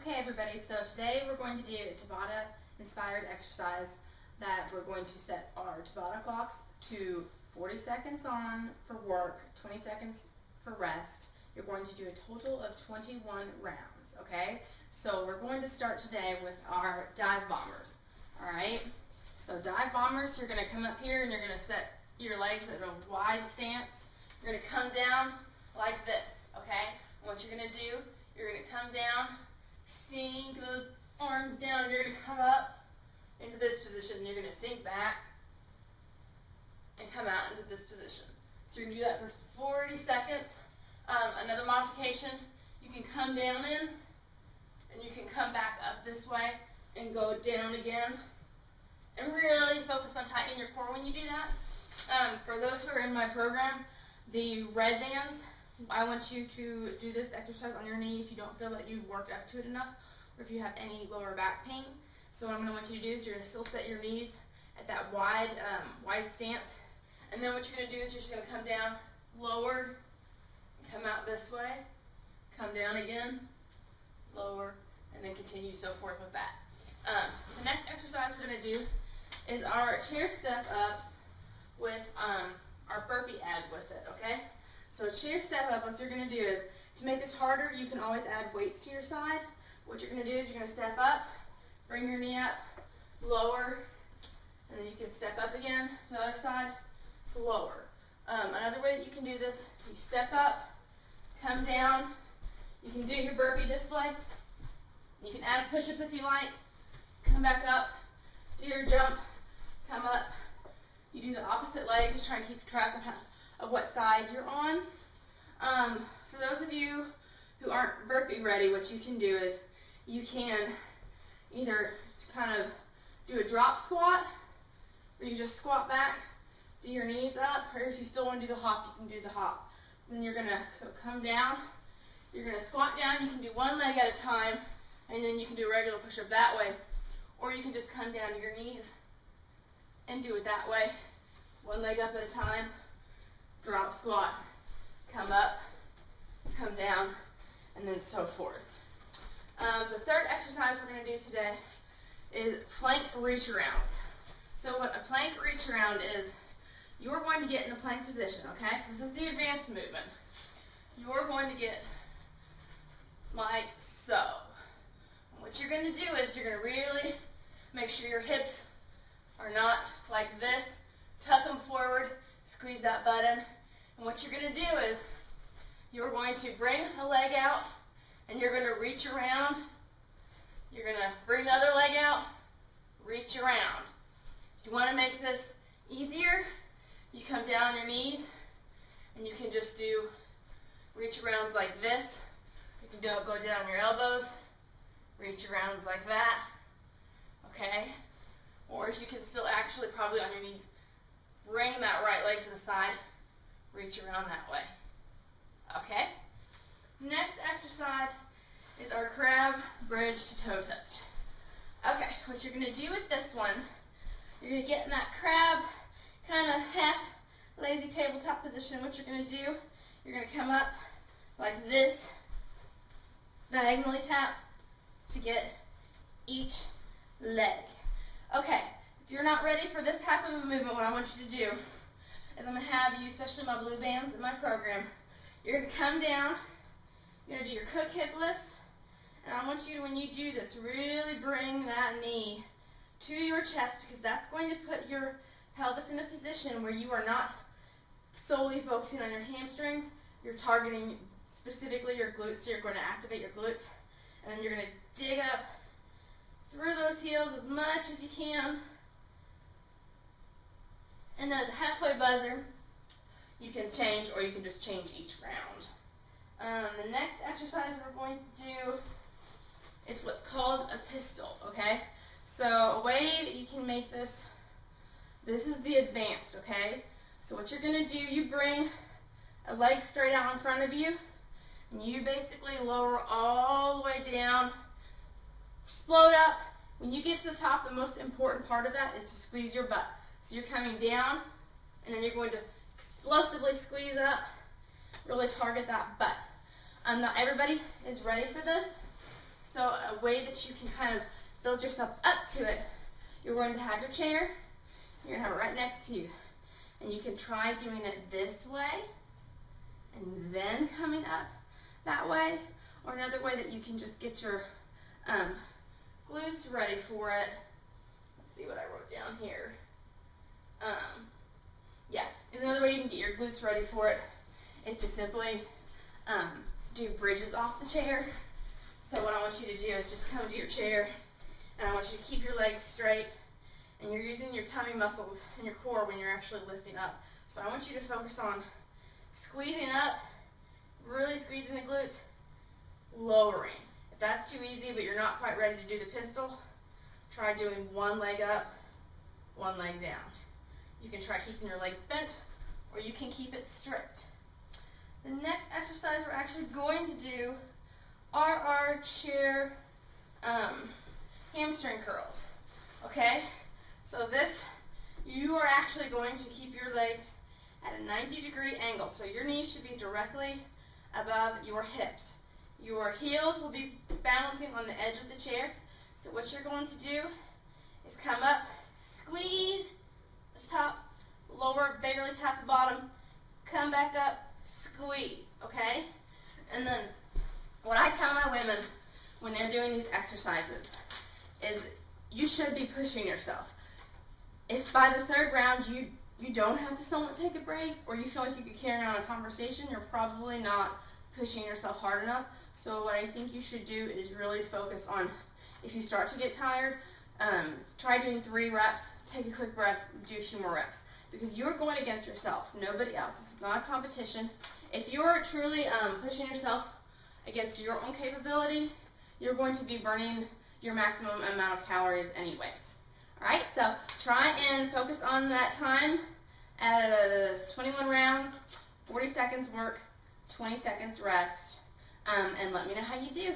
Okay everybody, so today we're going to do a Tabata inspired exercise that we're going to set our Tabata clocks to 40 seconds on for work, 20 seconds for rest. You're going to do a total of 21 rounds, okay? So we're going to start today with our dive bombers, alright? So dive bombers, you're going to come up here and you're going to set your legs at a wide stance. You're going to come down like this, okay? And what you're going to do, you're going to come down, sink those arms down, and you're going to come up into this position. You're going to sink back and come out into this position. So you're going to do that for 40 seconds. Another modification, you can come down in, and you can come back up this way and go down again. And really focus on tightening your core when you do that. For those who are in my program, the red bands, I want you to do this exercise on your knee if you don't feel that you've worked up to it enough, or if you have any lower back pain. So what I'm going to want you to do is you're going to still set your knees at that wide stance. And then what you're going to do is you're just going to come down, lower, come out this way, come down again, lower, and then continue so forth with that. The next exercise we're going to do is our chair step ups with our burpee add with it, okay? So chair step up, what you're going to do is, to make this harder, you can always add weights to your side. What you're going to do is you're going to step up, bring your knee up, lower, and then you can step up again, the other side, lower. Another way that you can do this, you step up, come down, you can do your burpee this way, you can add a push-up if you like, come back up, do your jump, come up, you do the opposite leg, just try and keep track of what side you're on. For those of you who aren't burpee ready, what you can do is you can either kind of do a drop squat, where you just squat back, do your knees up, or if you still want to do the hop, you can do the hop. Then you're going to come down, you're going to squat down, you can do one leg at a time, and then you can do a regular push-up that way. Or you can just come down to your knees and do it that way. One leg up at a time, drop squat, come up, come down, and then so forth. The third exercise we're going to do today is plank reach arounds. So what a plank reach around is, you're going to get in the plank position, okay? So this is the advanced movement. You're going to get like so. And what you're going to do is you're going to really make sure your hips are not like this. Tuck them forward, squeeze that button. And what you're going to do is you're going to bring a leg out and you're going to reach around. You're going to bring the other leg out, reach around. If you want to make this easier, you come down on your knees and you can just do reach arounds like this. You can go down on your elbows, reach arounds like that, okay? Or if you can still actually probably on your knees, bring that right leg to the side, reach around that way, okay? Next exercise is our crab bridge to toe touch. Okay, what you're going to do with this one, you're going to get in that crab kind of half lazy tabletop position. What you're going to do, you're going to come up like this, diagonally tap to get each leg. Okay, if you're not ready for this type of a movement, what I want you to do is I'm going to have you, especially my blue bands in my program, you're going to come down, you're going to do your cook hip lifts, and I want you to, when you do this, really bring that knee to your chest, because that's going to put your pelvis in a position where you are not solely focusing on your hamstrings, you're targeting specifically your glutes, so you're going to activate your glutes, and then you're going to dig up through those heels as much as you can. And then at the halfway buzzer, you can change, or you can just change each round. The next exercise we're going to do is what's called a pistol, okay? So a way that you can make this is the advanced, okay? So what you're going to do, you bring a leg straight out in front of you, and you basically lower all the way down, explode up. When you get to the top, the most important part of that is to squeeze your butt. So you're coming down, and then you're going to explosively squeeze up, really target that butt. Not everybody is ready for this, So a way that you can kind of build yourself up to it, you're going to have your chair, you're going to have it right next to you. And you can try doing it this way, and then coming up that way, or another way that you can just get your glutes ready for it. Let's see what I wrote down here. Yeah, there's another way you can get your glutes ready for it is to simply do bridges off the chair. So what I want you to do is just come to your chair, and I want you to keep your legs straight, and you're using your tummy muscles and your core when you're actually lifting up. So I want you to focus on squeezing up, really squeezing the glutes, lowering. If that's too easy but you're not quite ready to do the pistol, try doing one leg up, one leg down. You can try keeping your leg bent, or you can keep it straight. The next exercise we're actually going to do are our chair hamstring curls. Okay? So this, you are actually going to keep your legs at a 90-degree angle. So your knees should be directly above your hips. Your heels will be balancing on the edge of the chair. So what you're going to do is come up, squeeze the top, lower, barely tap the bottom, come back up, squeeze, okay? And then what I tell my women when they're doing these exercises is you should be pushing yourself. If by the third round you don't have to somewhat take a break, or you feel like you could carry on a conversation, you're probably not pushing yourself hard enough. So what I think you should do is really focus on, if you start to get tired, try doing 3 reps, take a quick breath, do a few more reps. Because you're going against yourself, nobody else. This is not a competition. If you're truly pushing yourself against your own capability, you're going to be burning your maximum amount of calories anyways. Alright, so try and focus on that time at 21 rounds, 40 seconds work, 20 seconds rest, and let me know how you do.